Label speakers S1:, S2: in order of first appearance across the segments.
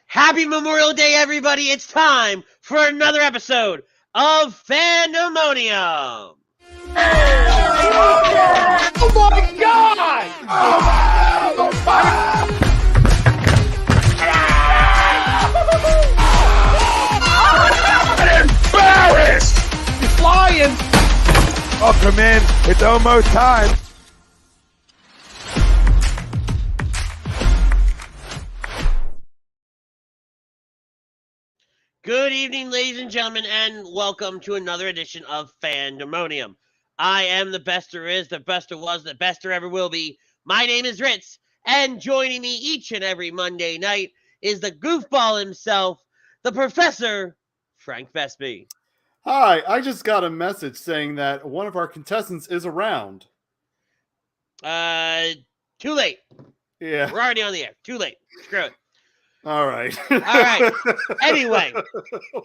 S1: Happy Memorial Day, everybody. It's time for another episode of Fandemonium.
S2: Oh my God! I'm embarrassed!
S3: He's flying! Welcome in. It's almost time.
S1: Good evening, ladies and gentlemen, and welcome to another edition of Fandemonium. I am the best there is, the best there was, the best there ever will be. My name is Ritz, and joining me each and every Monday night is the goofball himself, the Professor, Frank Vesby.
S4: Hi, I just got a message saying that one of our contestants is around.
S1: Too late.
S4: Yeah.
S1: We're already on the air. Too late. Screw it.
S4: All right.
S1: All right. Anyway,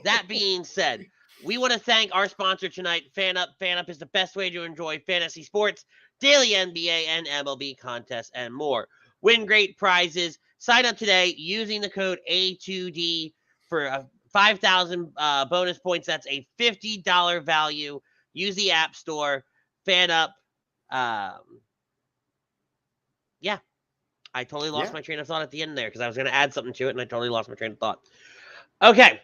S1: that being said, we want to thank our sponsor tonight, FanUp. FanUp is the best way to enjoy fantasy sports, daily NBA and MLB contests, and more. Win great prizes. Sign up today using the code A2D for 5,000 bonus points. That's a $50 value. Use the App Store. FanUp. Yeah. I totally lost my train of thought at the end there because I was going to add something to it, and I totally lost my train of thought. Okay.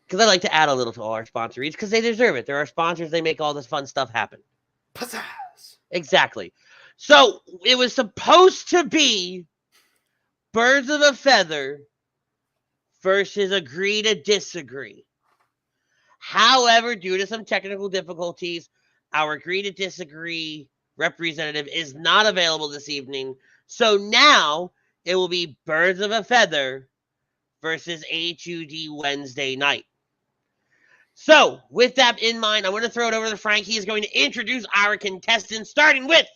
S1: Because I like to add a little to all our sponsors because they deserve it. They're our sponsors. They make all this fun stuff happen.
S4: Pizzazz.
S1: Exactly. So it was supposed to be Birds of a Feather versus Agree to Disagree. However, due to some technical difficulties, our Agree to Disagree representative is not available this evening. So now it will be Birds of a Feather versus A2D Wednesday night. So with that in mind, I'm going to throw it over to Frank. He is going to introduce our contestants, starting with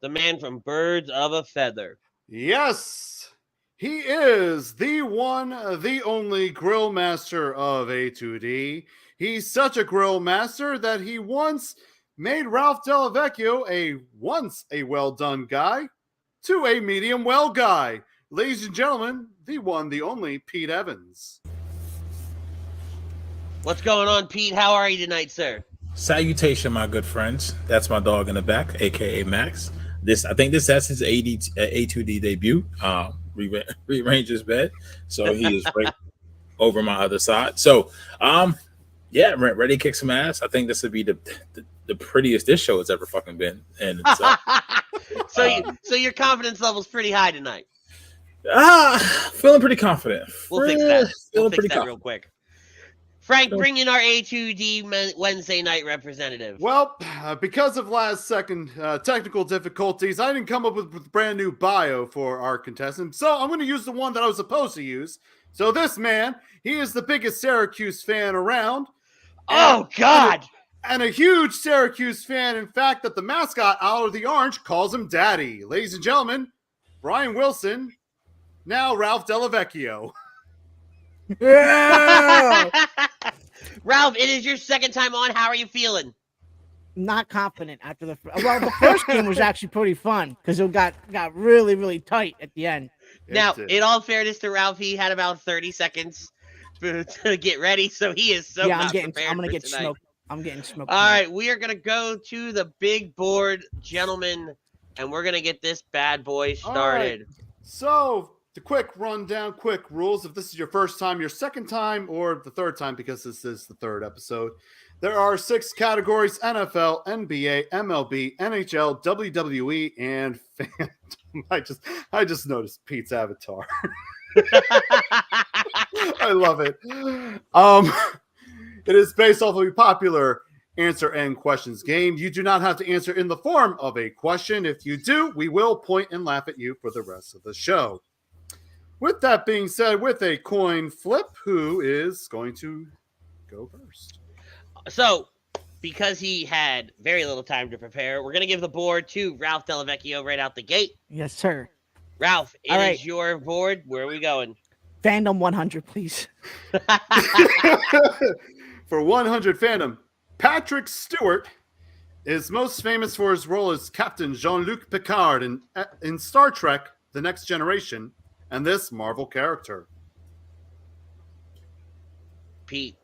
S1: the man from Birds of a Feather.
S4: Yes, he is the one, the only grill master of A2D. He's such a grill master that he once made Ralph Dellavecchio once a well-done guy to a medium well guy. Ladies and gentlemen, the one, the only, Pete Evans.
S1: What's going on, Pete? How are you tonight, sir?
S5: Salutation, my good friends. That's my dog in the back, aka Max. I think that's his A2D debut. Rearrange his bed, so he is right over my other side. So, yeah, ready to kick some ass. I think this would be the prettiest this show has ever fucking been. And
S1: so your confidence level's pretty high tonight.
S5: Feeling pretty confident.
S1: We'll fix that. We'll fix that real quick. Frank, bring in our A2D Wednesday night representative.
S4: Well, because of last second technical difficulties, I didn't come up with a brand new bio for our contestant. So I'm going to use the one that I was supposed to use. So this man, he is the biggest Syracuse fan around.
S1: Oh, God.
S4: And a huge Syracuse fan, in fact, that the mascot, Out of the Orange, calls him Daddy. Ladies and gentlemen, Brian Wilson, now Ralph Dellavecchio.
S6: Yeah!
S1: Ralph, it is your second time on. How are you feeling?
S6: Not confident after the first game was actually pretty fun because it got really, really tight at the end.
S1: Now, in all fairness to Ralph, he had about 30 seconds to get ready, so he is so not prepared.
S6: I'm gonna
S1: for
S6: get
S1: tonight.
S6: smoked. I'm getting smoked.
S1: All right, we are going to go to the big board, gentlemen, and we're going to get this bad boy started.
S4: Right. So, the quick rundown, quick rules. If this is your first time, your second time, or the third time, because this is the third episode, there are 6 categories: NFL, NBA, MLB, NHL, WWE, and fandom. I just noticed Pete's avatar. I love it. It is based off of a popular answer and questions game. You do not have to answer in the form of a question. If you do, we will point and laugh at you for the rest of the show. With that being said, with a coin flip, who is going to go first?
S1: So, because he had very little time to prepare, we're going to give the board to Ralph Dellavecchio right out the gate.
S6: Yes, sir.
S1: Ralph, it
S6: All
S1: is
S6: right.
S1: your board. Where are we going?
S6: Fandom 100, please.
S4: For 100 fandom, Patrick Stewart is most famous for his role as Captain Jean-Luc Picard in Star Trek The Next Generation and this Marvel character.
S1: Pete.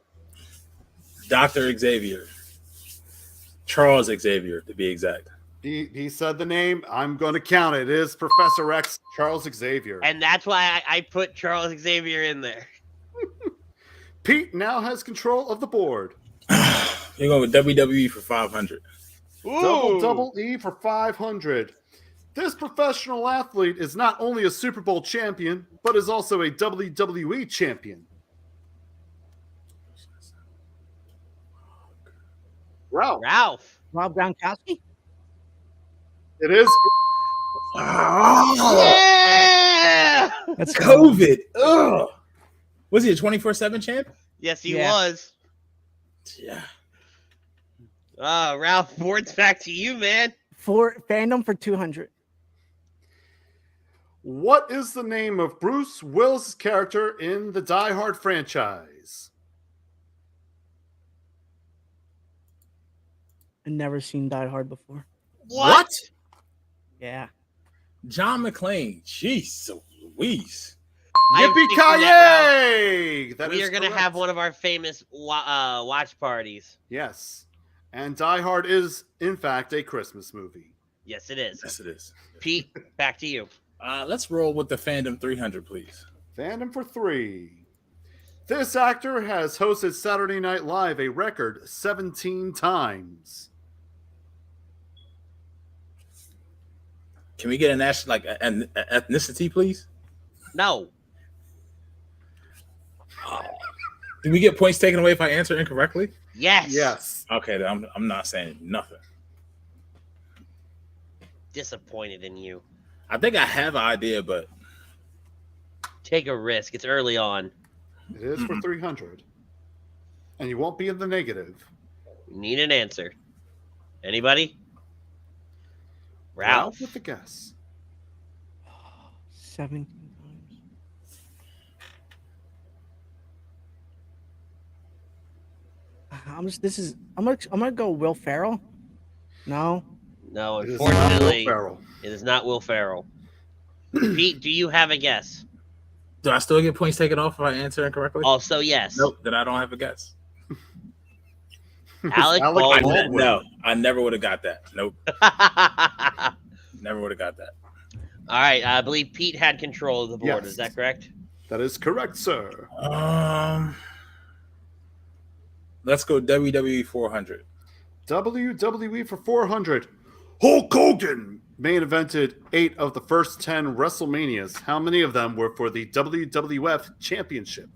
S5: Dr. Xavier. Charles Xavier, to be exact.
S4: He said the name. I'm going to count it. It is Professor X, Charles Xavier.
S1: And that's why I put Charles Xavier in there.
S4: Pete now has control of the board.
S5: You're going with WWE for 500.
S4: Double E for 500. This professional athlete is not only a Super Bowl champion, but is also a WWE champion.
S1: Ralph.
S6: Rob Gronkowski?
S4: It is.
S1: Yeah!
S6: That's
S5: COVID. Ugh. Was he a 24/7 champ?
S1: Yes, he
S6: Yeah.
S1: was.
S5: Yeah.
S1: Ralph, board's back to you, man.
S6: For Fandom for 200.
S4: What is the name of Bruce Willis' character in the Die Hard franchise?
S6: I've never seen Die Hard before.
S1: What?
S6: Yeah.
S5: John McClane. Jeez Louise.
S1: I'm
S4: Yippee
S1: thinking that,
S4: ki
S1: Ralph, we are going to have one of our famous watch parties.
S4: Yes. And Die Hard is, in fact, a Christmas movie.
S1: Yes, it is.
S5: Yes, it is.
S1: Pete, back to you.
S5: Let's roll with the Fandom 300, please.
S4: Fandom for 3. This actor has hosted Saturday Night Live a record 17 times.
S5: Can we get a national, like, an ethnicity, please?
S1: No.
S5: Do we get points taken away if I answer incorrectly?
S1: Yes.
S4: Yes.
S5: Okay, then I'm not saying nothing.
S1: Disappointed in you.
S5: I think I have an idea, but
S1: Take a risk. It's early on.
S4: It is for 300. And you won't be in the negative.
S1: Need an answer. Anybody? Ralph.
S4: With the guess.
S6: 17 times. I'm gonna go Will Ferrell. No.
S1: No,
S4: It is not Will
S1: unfortunately,
S4: Ferrell.
S1: it is not Will Ferrell. Pete, do you have a guess?
S5: do I still get points taken off if I answer incorrectly?
S1: Also, yes.
S5: Nope, then I don't have a guess.
S1: Alec Baldwin.
S5: No, I never would have got that. Nope, never would have got that.
S1: All right, I believe Pete had control of the board.
S4: Yes.
S1: Is that correct?
S4: That is correct, sir.
S5: Let's go WWE 400.
S4: WWE for 400. Hulk Hogan main evented 8 of the first 10 WrestleManias. How many of them were for the WWF Championship?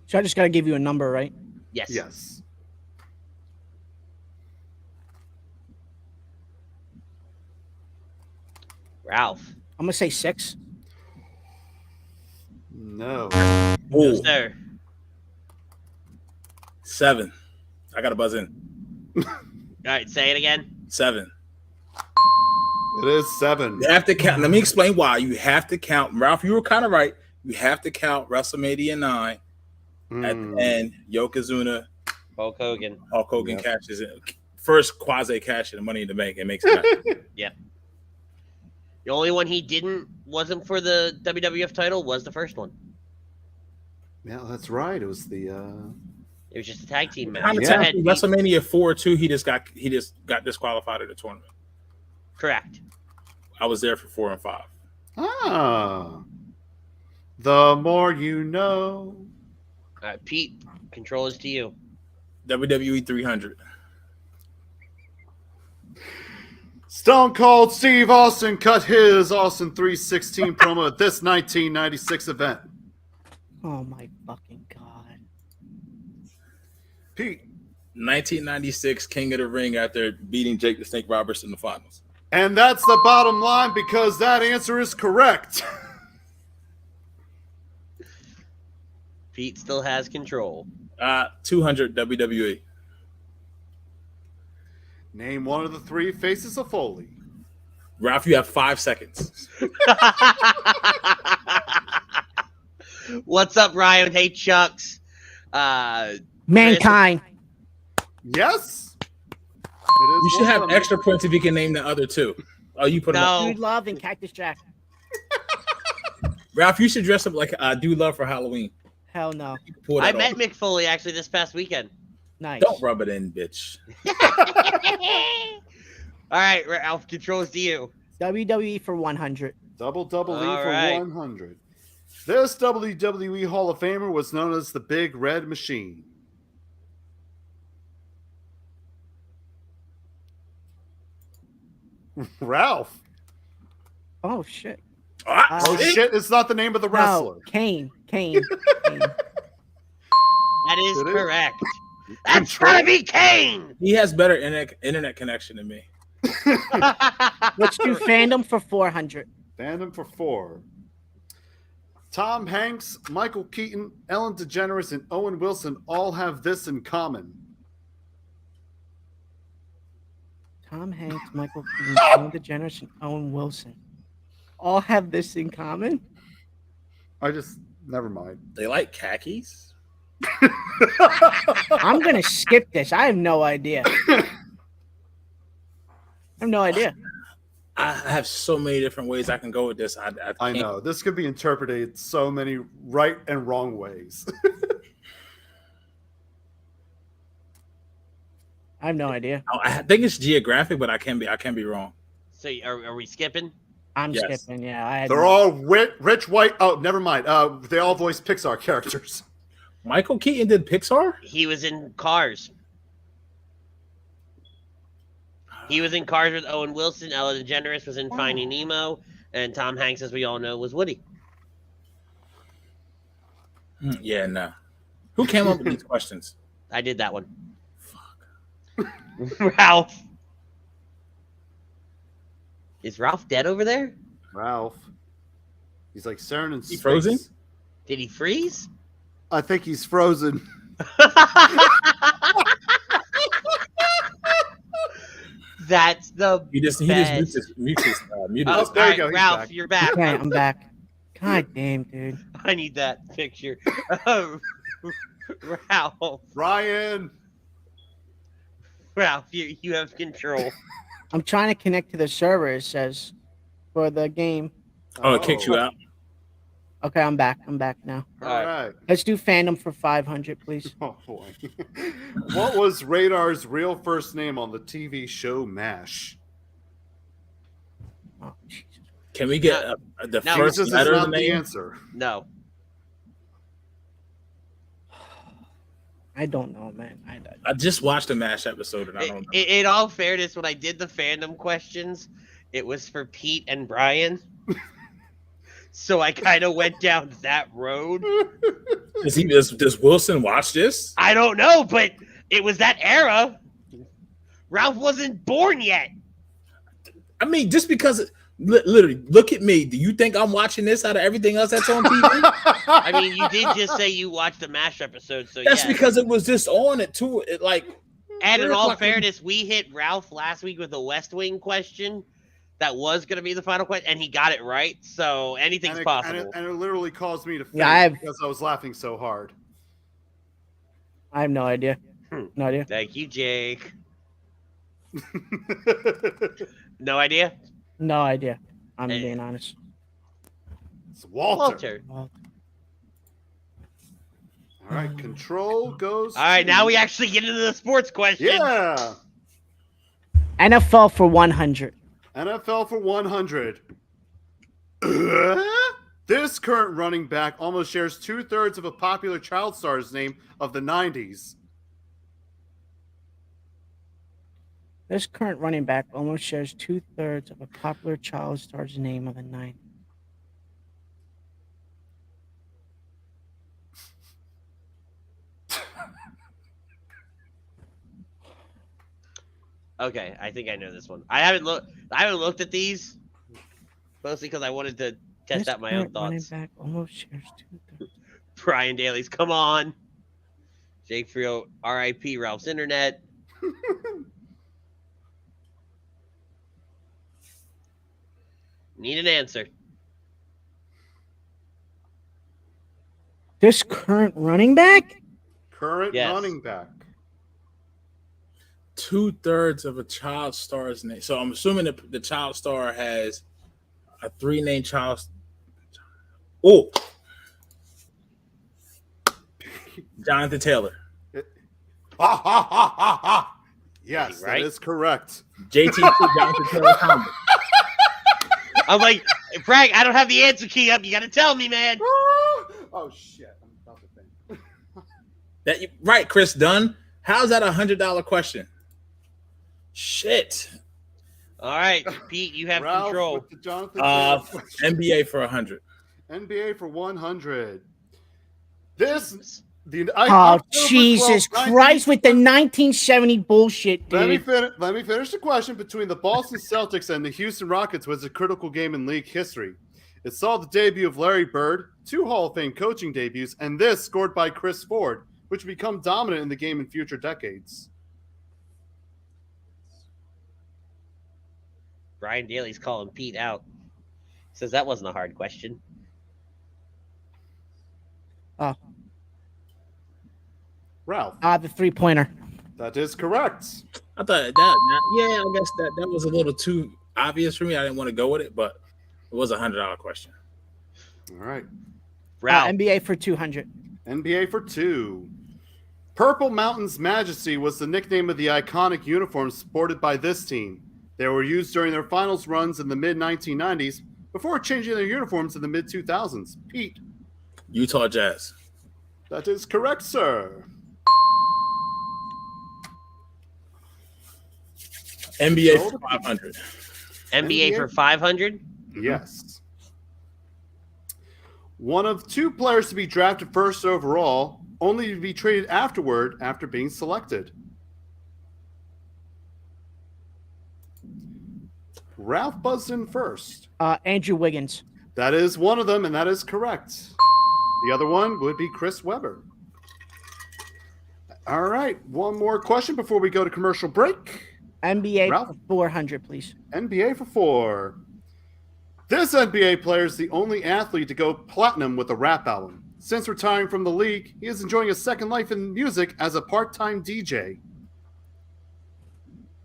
S6: So I just gotta give you a number, right?
S1: Yes.
S4: Yes.
S1: Ralph.
S6: I'm gonna say 6.
S4: No.
S1: No, sir.
S5: 7. I got to buzz in.
S1: All right, say it again.
S5: 7.
S4: It is 7.
S5: You have to count. Let me explain why. You have to count. Ralph, you were kind of right. You have to count WrestleMania 9 at the end. Yokozuna,
S1: Hulk Hogan.
S5: Hulk Hogan cashes in. First quasi cash in the Money in the Bank. It makes it happen.
S1: Yep. The only one he wasn't for the WWF title was the first one.
S4: Yeah, that's right. It was the
S1: It was just a tag team match.
S5: Kind of
S1: Go ahead,
S5: technically,
S1: Pete.
S5: WrestleMania 4 too. He just got disqualified of the tournament.
S1: Correct.
S5: I was there for 4 and 5.
S4: The more you know.
S1: All right, Pete, control is to you.
S5: WWE 300.
S4: Stone Cold Steve Austin cut his Austin 316 promo at this 1996 event.
S6: Oh my fucking god.
S4: Pete.
S5: 1996 King of the Ring after beating Jake the Snake Roberts in the finals.
S4: And that's the bottom line because that answer is correct.
S1: Pete still has control.
S5: 200 WWE.
S4: Name one of the 3 faces of Foley.
S5: Ralph, you have 5 seconds.
S1: What's up, Ryan? Hey, Chucks.
S6: Mankind.
S4: Yes.
S5: You should have extra points if you can name the other 2. Oh, you put them up.
S1: No.
S6: Dude Love and Cactus Jack.
S5: Ralph, you should dress up like I do love for Halloween.
S6: Hell no.
S5: Pull
S1: I
S5: that
S1: met
S5: off.
S1: Mick Foley actually this past weekend.
S6: Nice.
S5: Don't rub it in, bitch.
S1: All right, Ralph, controls to you.
S6: WWE for 100.
S4: Double E for
S1: right.
S4: 100. This WWE Hall of Famer was known as the Big Red Machine. Ralph.
S6: Oh shit.
S4: Oh shit, it's not the name of the wrestler.
S6: No, Kane. Kane.
S1: That is
S4: Did it?
S1: correct. That's gotta be Kane.
S5: He has better internet connection than me.
S6: Let's do Fandom for 400.
S4: Fandom for 4. Tom Hanks, Michael Keaton, Ellen DeGeneres, and Owen Wilson all have this in common.
S6: Tom Hanks, Michael Keaton, Ellen DeGeneres, and Owen Wilson all have this in common.
S4: Never mind.
S5: They like khakis.
S6: I'm gonna skip this. I have no idea.
S5: I have so many different ways I can go with this. I
S4: I
S5: can't.
S4: know. This could be interpreted so many right and wrong ways.
S6: I have no idea.
S5: I think it's geographic, but I can be wrong.
S1: So are we skipping?
S6: I'm
S5: Yes.
S6: skipping. Yeah,
S4: They're all rich white. Oh, never mind. They all voice Pixar characters.
S5: Michael Keaton did Pixar?
S1: He was in Cars. He was in Cars with Owen Wilson. Ellen DeGeneres was in Finding Nemo, and Tom Hanks, as we all know, was Woody.
S5: Yeah, no. Who came up with these questions?
S1: I did that one. Fuck. Ralph. Is Ralph dead over there?
S4: Ralph. He's like staring in space.
S5: frozen?
S1: Did he freeze?
S4: I think he's frozen.
S1: That's the
S5: He just
S1: best.
S5: muted
S1: Oh,
S4: there you
S1: all
S4: go,
S1: right,
S4: he's
S1: Ralph,
S4: back.
S1: you're back.
S6: Okay, I'm back. God damn, dude.
S1: I need that picture. Ralph,
S4: Ryan.
S1: you have control.
S6: I'm trying to connect to the server, it says, for the game.
S5: Oh, it kicked you out.
S6: Okay, I'm back. I'm back now.
S4: All right.
S6: Let's do Fandom for 500, please.
S4: Oh boy. What was Radar's real first name on the TV show MASH?
S6: Oh, Jesus.
S5: Can we get the
S1: No,
S5: first
S4: This is
S5: letter of
S4: not
S5: the
S4: the
S5: name?
S4: answer.
S1: No.
S6: I don't know, man.
S5: I just watched a MASH episode and I don't know.
S1: In all fairness, when I did the fandom questions, it was for Pete and Brian. So I kind of went down that road.
S5: Does Wilson watch this?
S1: I don't know, but it was that era. Ralph wasn't born yet.
S5: I mean, just because literally, look at me. Do you think I'm watching this out of everything else that's on TV?
S1: I mean, you did just say you watched the MASH episode, so
S5: That's
S1: yes.
S5: because it was just on it too. It like,
S1: And in
S5: We're
S1: all
S5: fucking-
S1: fairness, we hit Ralph last week with a West Wing question that was going to be the final question, and he got it right. So anything's possible.
S4: And it literally caused me to faint
S6: Yeah,
S4: because I was laughing so hard.
S6: I have no idea. No idea.
S1: Thank you, Jake. No idea?
S6: No idea. I'm
S1: Hey.
S6: being honest.
S4: It's Walter.
S1: Walter.
S4: All right, control goes.
S1: All right,
S4: to-
S1: now we actually get into the sports question.
S4: Yeah.
S6: NFL for 100.
S4: NFL for 100. This current running back almost shares 2/3 of a popular child star's name of the 90s.
S6: This current running back almost shares 2/3 of a popular child star's name of the 90s.
S1: Okay, I think I know this one. I haven't looked at these mostly because I wanted to test
S6: This
S1: out my own
S6: current running
S1: thoughts.
S6: back almost shares 2/3.
S1: Brian Daly's, come on. Jake Frio, R.I.P. Ralph's Internet. Need an answer.
S6: This current running back?
S4: Current
S1: Yes.
S4: running back.
S5: 2/3 of a child star's name. So I'm assuming the child star has a 3-name child. Oh, Jonathan Taylor.
S4: Ha ha ha ha ha. Yes,
S1: Right?
S4: that is correct.
S5: JT Jonathan Taylor Thomas.
S1: I'm like, Frank, I don't have the answer key up. You got to tell me, man.
S4: Oh shit! I'm about to think.
S5: Right, Chris Dunn. How's that $100 question? Shit.
S1: All right, Pete, you have
S4: Ralph
S1: control.
S4: with the Jonathan Taylor question.
S5: NBA for 100.
S4: NBA for 100. This.
S6: Oh, Jesus Christ with the 1970 bullshit, dude.
S4: Let me finish the question. Between the Boston Celtics and the Houston Rockets was a critical game in league history. It saw the debut of Larry Bird, 2 Hall of Fame coaching debuts, and this scored by Chris Ford, which would become dominant in the game in future decades.
S1: Brian Daly's calling Pete out. Says that wasn't a hard question.
S6: Oh.
S4: Ralph.
S6: The 3-pointer.
S4: That is correct.
S5: I thought I guess that was a little too obvious for me. I didn't want to go with it, but it was a $100 question.
S4: All right.
S1: Ralph.
S6: NBA for 200.
S4: NBA for 2. Purple Mountain's Majesty was the nickname of the iconic uniforms sported by this team. They were used during their finals runs in the mid-1990s before changing their uniforms in the mid-2000s. Pete.
S5: Utah Jazz.
S4: That is correct, sir.
S5: NBA for 500.
S1: NBA for 500?
S4: Yes. One of 2 players to be drafted first overall, only to be traded afterward after being selected. Ralph buzzed in first.
S6: Andrew Wiggins.
S4: That is one of them, and that is correct. The other one would be Chris Webber. All right, one more question before we go to commercial break.
S6: NBA
S4: Ralph?
S6: for 400, please.
S4: NBA for 4. This NBA player is the only athlete to go platinum with a rap album. Since retiring from the league, he is enjoying a second life in music as a part-time DJ.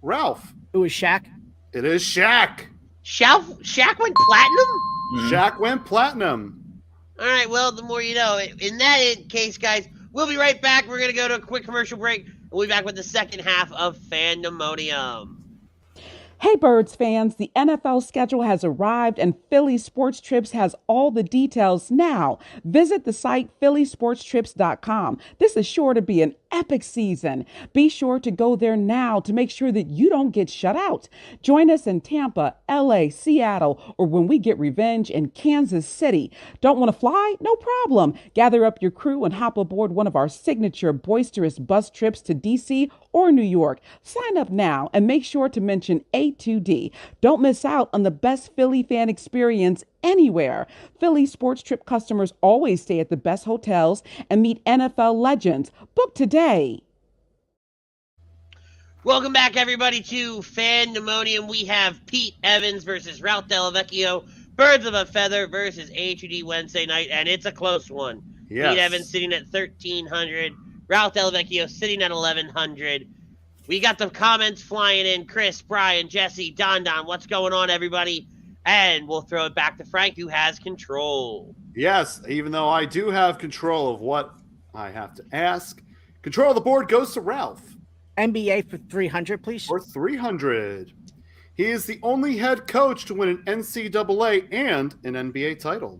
S4: Ralph.
S6: It was Shaq.
S4: It is Shaq.
S1: Shaq went platinum?
S5: Mm-hmm.
S4: Shaq went platinum.
S1: All right, well, the more you know. In that case, guys, we'll be right back. We're going to go to a quick commercial break. We'll be back with the second half of Fandemonium.
S7: Hey Birds fans, the NFL schedule has arrived and Philly Sports Trips has all the details now. Visit the site phillysportstrips.com. This is sure to be an epic season. Be sure to go there now to make sure that you don't get shut out. Join us in Tampa, LA, Seattle, or when we get revenge in Kansas City. Don't want to fly? No problem. Gather up your crew and hop aboard one of our signature boisterous bus trips to DC or New York. Sign up now and make sure to mention A2D. Don't miss out on the best Philly fan experience anywhere. Philly Sports Trip customers always stay at the best hotels and meet NFL legends. Book today.
S1: Welcome back, everybody, to Fandemonium. We have Pete Evans versus Ralph Dellavecchio, Birds of a Feather versus A2D Wednesday night, and it's a close one.
S4: Yes.
S1: Pete Evans sitting at 1,300, Ralph Dellavecchio sitting at 1,100. We got the comments flying in. Chris, Brian, Jesse, Don, what's going on, everybody? And we'll throw it back to Frank, who has control.
S4: Yes, even though I do have control of what I have to ask, control of the board goes to Ralph.
S6: NBA for 300, please.
S4: For 300. He is the only head coach to win an NCAA and an NBA title.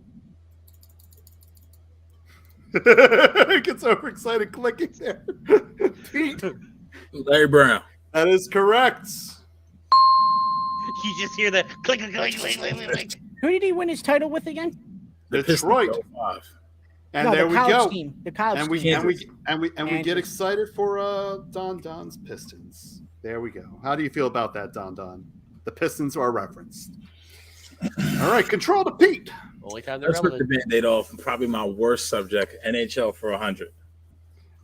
S4: Gets overexcited clicking there. Pete.
S5: Larry Brown.
S4: That is correct.
S1: You just hear the click, click, click, click, click, click.
S6: Who did he win his title with again?
S4: Detroit.
S5: Pistons 05.
S4: And
S6: No,
S4: there
S6: the
S4: we
S6: college
S4: go.
S6: team. The college
S4: And we
S6: team.
S4: and we get
S6: Kansas.
S4: excited for Don's Pistons. There we go. How do you feel about that, Don? The Pistons are referenced. All right, control to Pete.
S1: Only time they're
S5: Let's rip the
S1: relevant.
S5: Band-Aid off. Probably my worst subject, NHL for 100.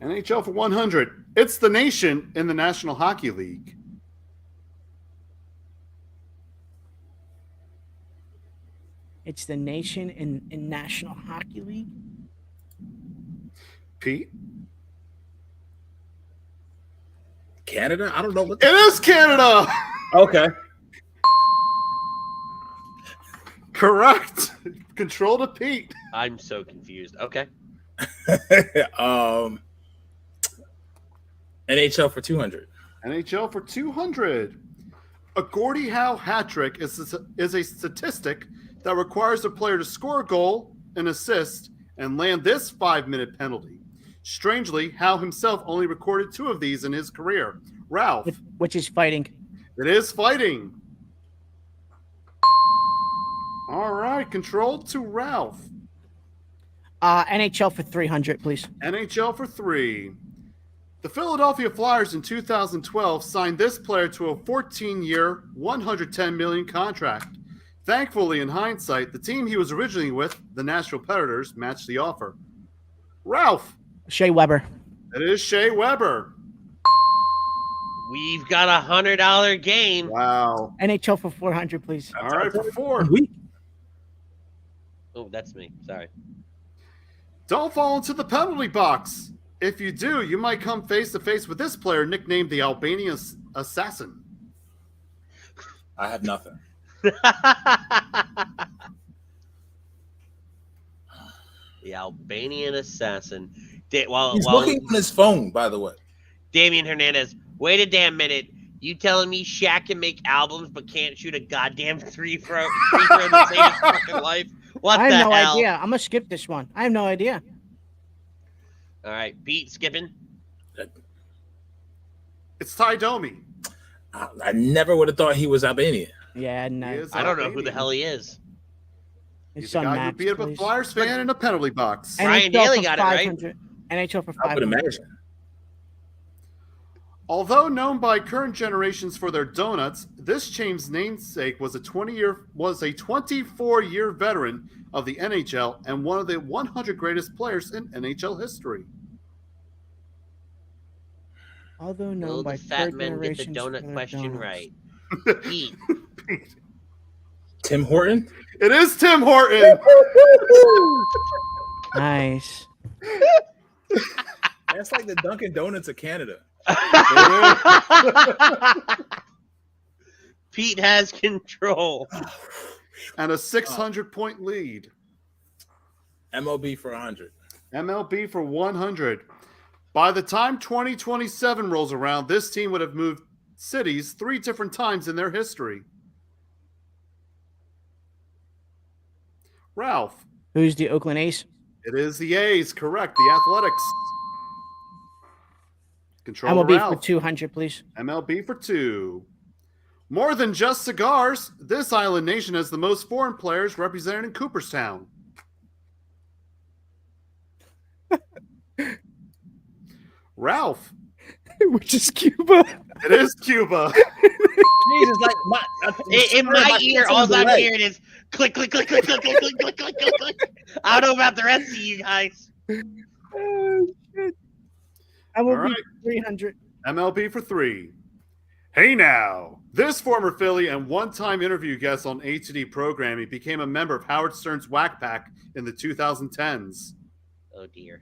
S4: NHL for 100. It's the nation in the National Hockey League.
S6: It's the nation in National Hockey League.
S4: Pete?
S5: Canada? I don't know what.
S4: It is Canada.
S5: Okay.
S4: Correct. Control to Pete.
S1: I'm so confused. Okay.
S5: NHL for 200.
S4: NHL for 200. A Gordie Howe hat trick is a statistic that requires a player to score a goal, an assist, and land this 5-minute penalty. Strangely, Howe himself only recorded 2 of these in his career. Ralph.
S6: Which is fighting.
S4: It is fighting. All right, Control to Ralph.
S6: NHL for 300, please.
S4: NHL for 3. The Philadelphia Flyers in 2012 signed this player to a 14-year, $110 million contract. Thankfully, in hindsight, the team he was originally with, the Nashville Predators, matched the offer. Ralph.
S6: Shea Weber.
S4: It is Shea Weber.
S1: We've got a $100 game.
S4: Wow.
S6: NHL for 400, please.
S4: All right, for 4.
S1: Oh, that's me. Sorry.
S4: Don't fall into the penalty box. If you do, you might come face to face with this player nicknamed the Albanian Assassin.
S5: I have nothing.
S1: The Albanian Assassin.
S5: He's looking on his phone, by the way.
S1: Damian Hernandez. Wait a damn minute. You telling me Shaq can make albums but can't shoot a goddamn free throw to save his fucking life? What the hell?
S6: I have no idea. I'm going to skip this one. I have no idea.
S1: All right, Pete, skipping.
S4: It's Ty Domi.
S5: I never would have thought he was Albanian.
S6: Yeah, no.
S1: I don't know who the hell he is.
S4: He's a guy who beat up a Flyers fan in a penalty box.
S1: Brian Daly got it right.
S6: NHL for 500.
S5: I would imagine.
S4: Although known by current generations for their donuts, this chain's namesake was a 24-year veteran of the NHL and one of the 100 greatest players in NHL history.
S6: Although known
S1: Will
S6: by
S1: the fat
S6: third
S1: men get the
S6: generations
S1: donut
S6: for their
S1: question
S6: donuts.
S1: right? Pete.
S5: Tim Horton?
S4: It is Tim Horton.
S6: Nice.
S5: That's like the Dunkin' Donuts of Canada.
S1: Pete has control.
S4: And a 600-point lead.
S5: MLB for 100.
S4: MLB for 100. By the time 2027 rolls around, this team would have moved cities 3 different times in their history. Ralph.
S6: Who's the Oakland A's?
S4: It is the A's, correct. The Athletics. Control
S6: MLB
S4: Ralph.
S6: for 200, please.
S4: MLB for 2. More than just cigars, this island nation has the most foreign players represented in Cooperstown. Ralph.
S6: Which is Cuba.
S4: It is Cuba.
S5: Jesus, like
S1: In my ear, all I'm hearing is click, click, click, click, click, click, click, click, click, click, click. I don't know about the rest of you guys.
S6: Oh, shit. MLB 300.
S4: MLB for 3. Hey now. This former Philly and one-time interview guest on A2D programming became a member of Howard Stern's Whack Pack in the 2010s.
S1: Oh, dear.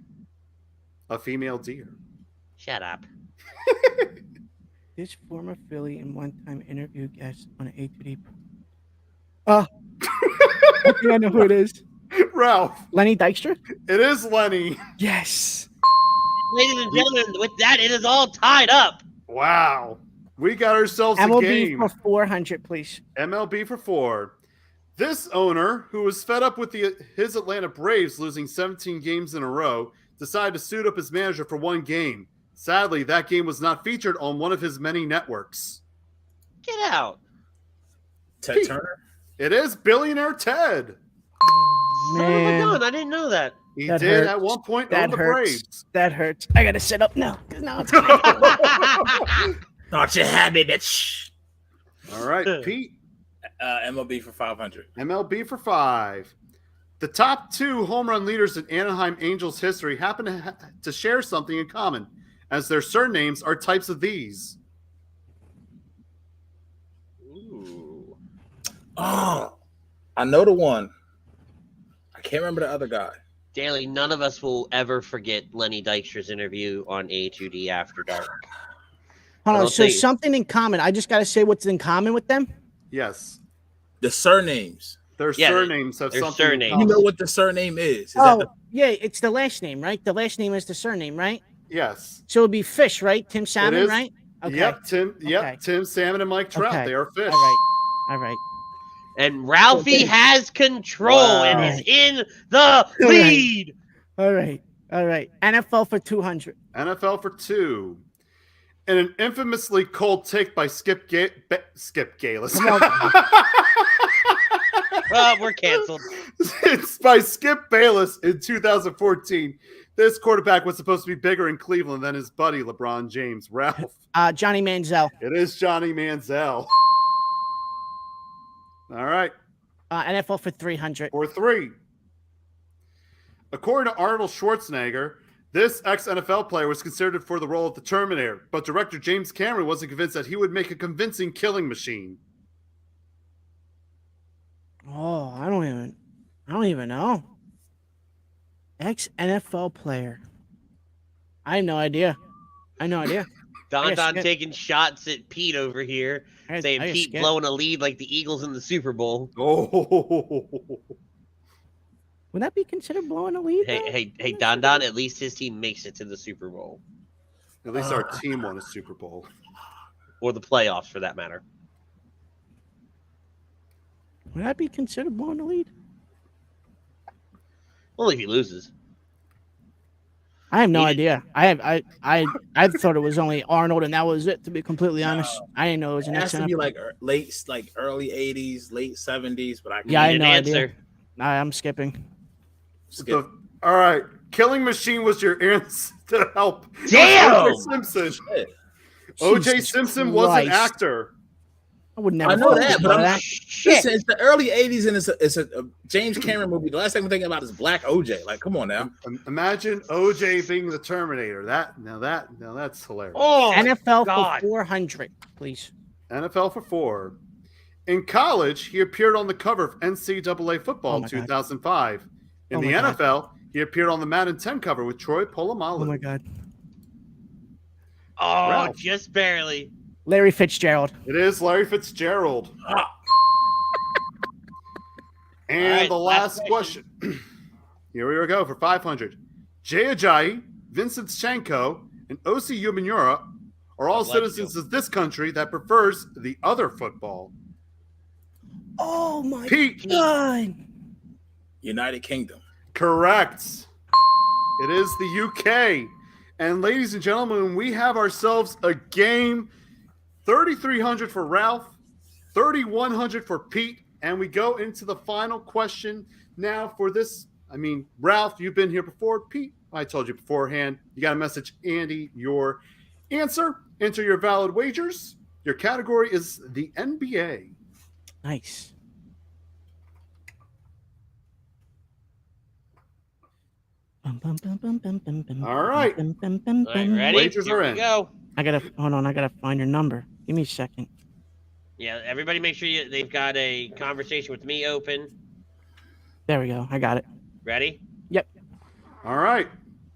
S4: A female deer.
S1: Shut up.
S6: This former Philly and one-time interview guest on A2D. I think I know who it is.
S4: Ralph.
S6: Lenny Dykstra?
S4: It is Lenny.
S6: Yes.
S1: Ladies and gentlemen, with that, it is all tied up.
S4: Wow. We got ourselves a
S6: MLB
S4: game.
S6: for 400, please.
S4: MLB for 4. This owner, who was fed up with his Atlanta Braves losing 17 games in a row, decided to suit up his manager for one game. Sadly, that game was not featured on one of his many networks.
S1: Get out.
S5: Ted Turner?
S4: It is Billionaire Ted.
S1: Son of a gun, I didn't know that.
S4: He
S6: That
S4: did
S6: hurts.
S4: at one point
S6: That
S4: own the
S6: hurts.
S4: Braves.
S6: That hurts. I gotta set up now. Now it's
S5: Thought you had me, bitch.
S4: All right, Pete.
S5: MLB for 500.
S4: MLB for 5. The top 2 home run leaders in Anaheim Angels history happen to share something in common, as their surnames are types of these.
S1: Ooh.
S5: Oh, I know the one. I can't remember the other guy.
S1: Daly, none of us will ever forget Lenny Dykstra's interview on A2D After Dark.
S6: Hold on.
S1: don't
S6: So
S1: think-
S6: something in common. I just gotta say what's in common with them.
S4: Yes.
S5: The surnames.
S4: Their
S1: Yeah,
S4: surnames have
S1: their
S4: something in
S1: surname.
S5: You
S4: common.
S5: know what the surname is? Is
S6: Oh,
S5: that
S6: yeah, it's the last name, right? The last name is the surname, right?
S4: Yes.
S6: So it'd be Fish, right? Tim Salmon,
S4: is.
S6: right? Okay.
S4: Yep, Tim. Yep,
S6: Okay.
S4: Tim Salmon and Mike Trout.
S6: Okay.
S4: They are fish.
S6: All right.
S1: And Ralphie has control and
S4: Wow.
S1: is in the lead.
S6: All right. NFL for 200.
S4: NFL for 2. And an infamously cold take by Skip Bayless.
S6: Come on.
S1: Well, we're canceled.
S4: It's by Skip Bayless in 2014. This quarterback was supposed to be bigger in Cleveland than his buddy LeBron James. Ralph.
S6: Johnny Manziel.
S4: It is Johnny Manziel. All right.
S6: NFL for 300.
S4: For 3. According to Arnold Schwarzenegger, this ex-NFL player was considered for the role of the Terminator, but director James Cameron wasn't convinced that he would make a convincing killing machine.
S6: Oh, I don't even know. Ex-NFL player. I have no idea.
S1: Don
S6: skip.
S1: taking shots at Pete over here, saying Pete
S6: skip.
S1: blowing a lead like the Eagles in the Super Bowl.
S4: Oh.
S6: Would that be considered blowing a lead? though?
S1: Hey, Don, at least his team makes it to the Super Bowl.
S4: At least our team won a Super Bowl.
S1: Or the playoffs, for that matter.
S6: Would that be considered blowing a lead?
S1: Only if he loses.
S6: I have no
S1: He
S6: idea. I thought it was only Arnold and that was it. To be completely honest, I didn't know it was an
S5: it has to be
S6: ex-NFL.
S5: like early 80s, late 70s, but I can't
S6: Yeah, I
S1: Need
S6: had
S1: an
S6: no
S1: answer.
S6: idea. I'm skipping.
S5: skip.
S4: All right. Killing Machine was your answer to help.
S1: Damn!
S4: O.J. Simpson. O.J.
S6: Jesus
S4: Simpson was an
S6: Christ.
S4: actor.
S6: I would never.
S5: I know
S6: fucking
S5: that,
S6: know
S5: but I'm
S6: that.
S1: Shit.
S5: Listen, it's the early 80s and it's a James Cameron movie. The last thing I'm thinking about is Black OJ. Like, come on now.
S4: Imagine O.J. being the Terminator. That's hilarious.
S1: Oh,
S6: NFL
S1: God.
S6: for 400, please.
S4: NFL for 4. In college, he appeared on the cover of NCAA football
S6: Oh
S4: in
S6: my God.
S4: 2005. In
S6: Oh
S4: the
S6: my God.
S4: NFL, he appeared on the Madden 10 cover with Troy Polamalu.
S6: Oh my God.
S1: Oh,
S4: Ralph.
S1: just barely.
S6: Larry Fitzgerald.
S4: It is Larry Fitzgerald. And
S1: All right,
S4: the last question. Here we go for 500. Jay Ajayi, Vincent Shanko, and Osi Umenyiora are all
S1: I'd like
S4: citizens of this country that prefers the other football.
S6: Oh my
S4: Pete.
S6: God.
S5: United Kingdom.
S4: Correct. It is the UK. And ladies and gentlemen, we have ourselves a game. 3,300 for Ralph, 3,100 for Pete. And we go into the final question now for this. I mean, Ralph, you've been here before. Pete, I told you beforehand. You got to message Andy your answer. Enter your valid wagers. Your category is the NBA.
S6: Nice.
S4: All right.
S1: All right, ready?
S4: Wagers
S1: Here
S4: are
S1: we
S4: in.
S1: go.
S6: I gotta hold on. I gotta find your number. Give me a second.
S1: Yeah, everybody make sure they've got a conversation with me open.
S6: There we go. I got it.
S1: Ready?
S6: Yep.
S4: All right,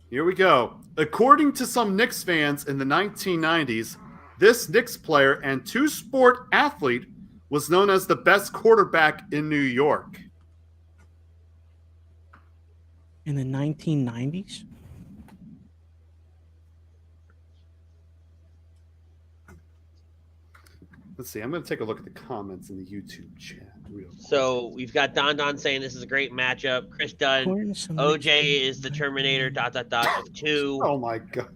S4: here we go. According to some Knicks fans in the 1990s, this Knicks player and two-sport athlete was known as the best quarterback in New York.
S6: In the 1990s.
S4: Let's see. I'm going to take a look at the comments in the YouTube chat. Real quick.
S1: So we've got Don saying this is a great matchup. Chris Dunn,
S6: According to some
S1: OJ is the Terminator, ... of 2.
S4: Oh my gosh.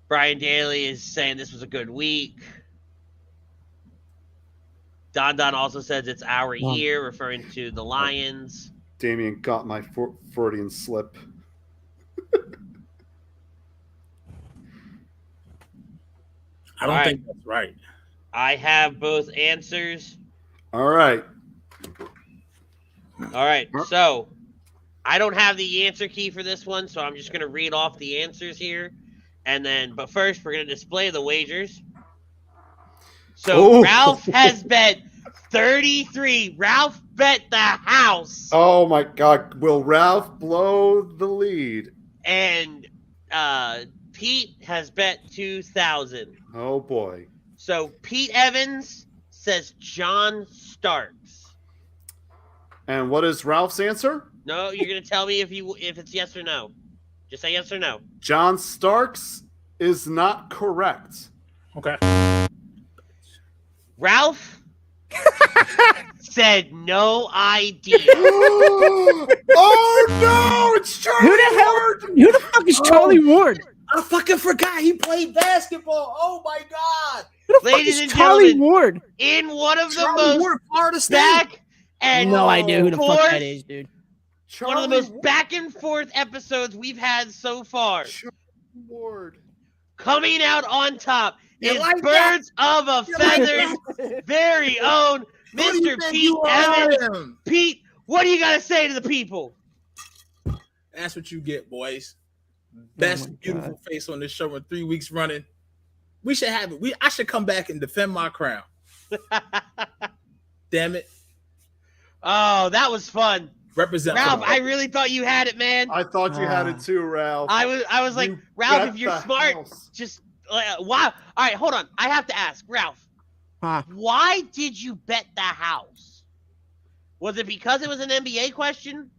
S1: Brian Daly is saying this was a good week. Don also says it's our
S6: Wow.
S1: year, referring to the Lions.
S4: Damien got my Freudian slip.
S5: I don't
S1: All right.
S5: think that's right.
S1: I have both answers.
S4: All right.
S1: All right, so I don't have the answer key for this one, so I'm just going to read off the answers here. But first, we're going to display the wagers. So
S4: Oh.
S1: Ralph has bet 33. Ralph bet the house.
S4: Oh my God. Will Ralph blow the lead?
S1: And Pete has bet 2,000.
S4: Oh boy.
S1: So Pete Evans says John Starks.
S4: And what is Ralph's answer?
S1: No, you're gonna tell me if it's yes or no. Just say yes or no.
S4: John Starks is not correct.
S5: Okay.
S1: Ralph said no idea.
S4: Oh no! It's Charlie Ward!
S6: Who the fuck is Charlie Ward?
S5: I fucking forgot he played basketball. Oh my god.
S6: Who the fuck
S1: Ladies
S6: is
S1: and
S6: Charlie
S1: gentlemen,
S6: Ward?
S1: in one of the
S5: Charlie
S1: most
S5: Ward, Florida State.
S1: back and
S6: No idea who the fuck
S1: forth,
S6: that is, dude.
S1: one of the most back and forth episodes we've had so far.
S4: Charlie Ward.
S1: Coming out on top
S5: You
S1: is
S5: like that?
S1: Birds of a
S5: You like
S1: Feather's very own
S5: Who do you
S1: Mr.
S5: think
S1: Pete
S5: you are?
S1: Evans. Pete, what do you got to say to the people?
S5: That's what you get, boys. Best
S6: my
S5: beautiful
S6: God.
S5: face on this show in 3 weeks running. We should have it. I should come back and defend my crown. Damn it.
S1: Oh, that was fun.
S5: Represent
S1: Ralph,
S5: football.
S1: I really thought you had it, man.
S4: I thought you had it too, Ralph.
S1: I was like,
S4: You
S1: Ralph,
S4: bet
S1: if you're
S4: the
S1: smart,
S4: house.
S1: just wow. All right, hold on. I have to ask, Ralph,
S6: Huh.
S1: why did you bet the house? Was it because it was an NBA question?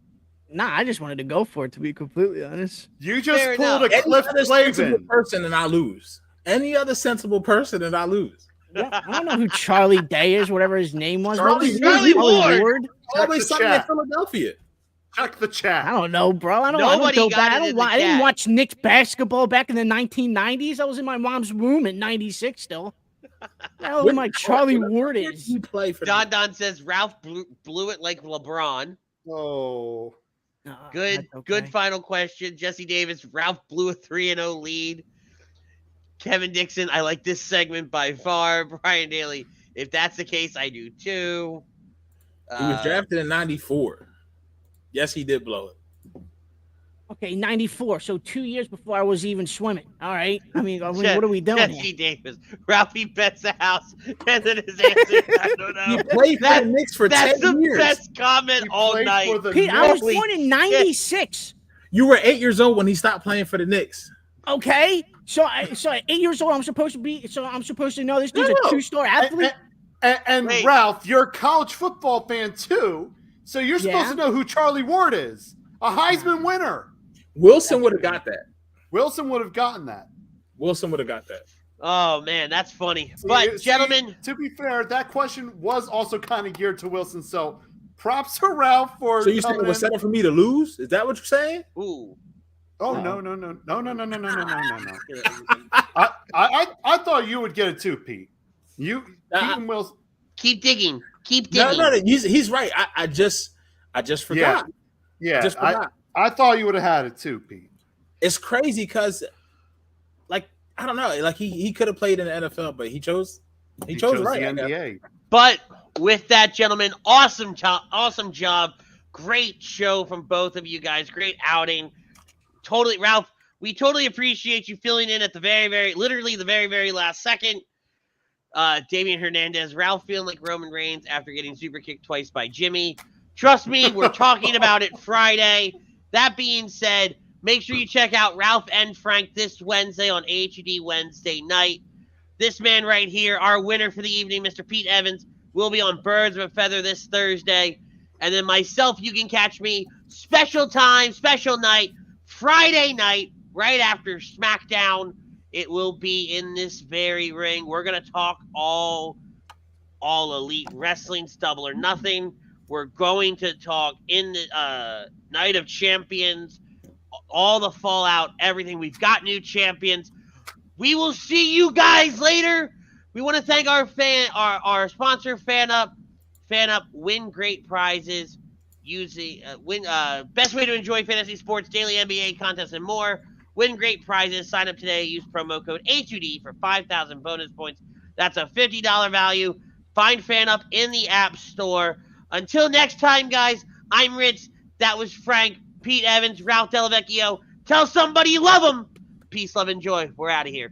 S6: Nah, I just wanted to go for it, to be completely honest.
S4: You just
S1: Fair
S4: pulled
S1: enough.
S4: a
S5: Any
S4: Cliff
S5: other sensible
S4: Clavin.
S5: person and I lose. Any other sensible person and I lose.
S6: Yeah, I don't know who Charlie Day is, whatever his name was. What was his
S1: Charlie
S6: name?
S1: Ward.
S5: Always
S4: the
S5: something in
S4: chat.
S5: Philadelphia.
S4: Check the
S6: I
S4: chat.
S6: don't know, bro. I don't
S1: Nobody
S6: feel
S1: got
S6: bad.
S1: it
S6: I
S1: in the
S6: I didn't
S1: chat.
S6: watch Knicks basketball back in the 1990s. I was in my mom's womb in 96 still. I don't know who my Charlie Ward
S5: Where did
S6: is.
S5: he play for
S1: Don Don says Ralph blew it like LeBron.
S4: Oh.
S1: Good,
S6: That's okay.
S1: good final question. Jesse Davis, Ralph blew a 3-0 lead. Kevin Dixon, I like this segment by far. Brian Daly, if that's the case, I do too.
S5: He was drafted in 94. Yes, he did blow it.
S6: Okay, 94. So 2 years before I was even swimming. All right. I mean, what are we doing
S1: Jesse
S6: here?
S1: Davis, Ralphie bets the house, and then his answer, I don't
S5: He
S1: know.
S5: played for the Knicks for
S1: That's
S5: 10
S1: the
S5: years.
S1: best comment
S4: He
S1: all
S4: played
S1: night.
S4: for the
S6: Pete, I was
S4: Knicks.
S6: born in 96.
S5: You were 8 years old when he stopped playing for the Knicks.
S6: Okay. So at 8 years old, I'm supposed to know this dude's
S5: No.
S6: a two-star athlete.
S4: And
S1: Wait.
S4: Ralph, you're a college football fan too, so you're
S6: Yeah.
S4: supposed to know who Charlie Ward is. A Heisman winner.
S5: Wilson would have got that.
S4: Wilson would have gotten that.
S5: Wilson would have got that.
S1: Oh man, that's funny.
S4: See,
S1: But gentlemen,
S4: to be fair, that question was also kind of geared to Wilson. So props to Ralph for.
S5: So you saying it
S4: coming
S5: was
S4: in.
S5: set up for me to lose? Is that what you're saying?
S1: ooh,
S4: Oh no. I thought you would get it too, Pete. Pete and Wilson.
S1: keep digging, keep
S5: No,
S1: digging.
S5: he's right. I just forgot.
S4: Yeah,
S5: Just forgot.
S4: I thought you would have had it too, Pete.
S5: It's crazy because, like, I don't know, like he could have played in the NFL, but he chose right.
S4: the
S5: I guess.
S4: NBA.
S1: But with that, gentlemen, awesome job. Great show from both of you guys. Great outing. Totally, Ralph, we totally appreciate you filling in at the literally the very last second. Damian Hernandez, Ralph feeling like Roman Reigns after getting super kicked twice by Jimmy. Trust me, we're talking about it Friday. That being said, make sure you check out Ralph and Frank this Wednesday on A2D Wednesday night. This man right here, our winner for the evening, Mr. Pete Evans, will be on Birds of a Feather this Thursday. And then myself, you can catch me special time, special night, Friday night, right after SmackDown. It will be in this very ring. We're going to talk all elite wrestling, double or nothing. We're going to talk in the Night of Champions, all the fallout, everything. We've got new champions. We will see you guys later. We want to thank our sponsor, Fan Up. Fan Up, win great prizes. Best way to enjoy fantasy sports, daily NBA contests, and more. Win great prizes. Sign up today. Use promo code A2D for 5,000 bonus points. That's a $50 value. Find Fan Up in the App Store. Until next time, guys, I'm Rich. That was Frank, Pete Evans, Ralph Delavecchio. Tell somebody you love them. Peace, love, and joy. We're out of here.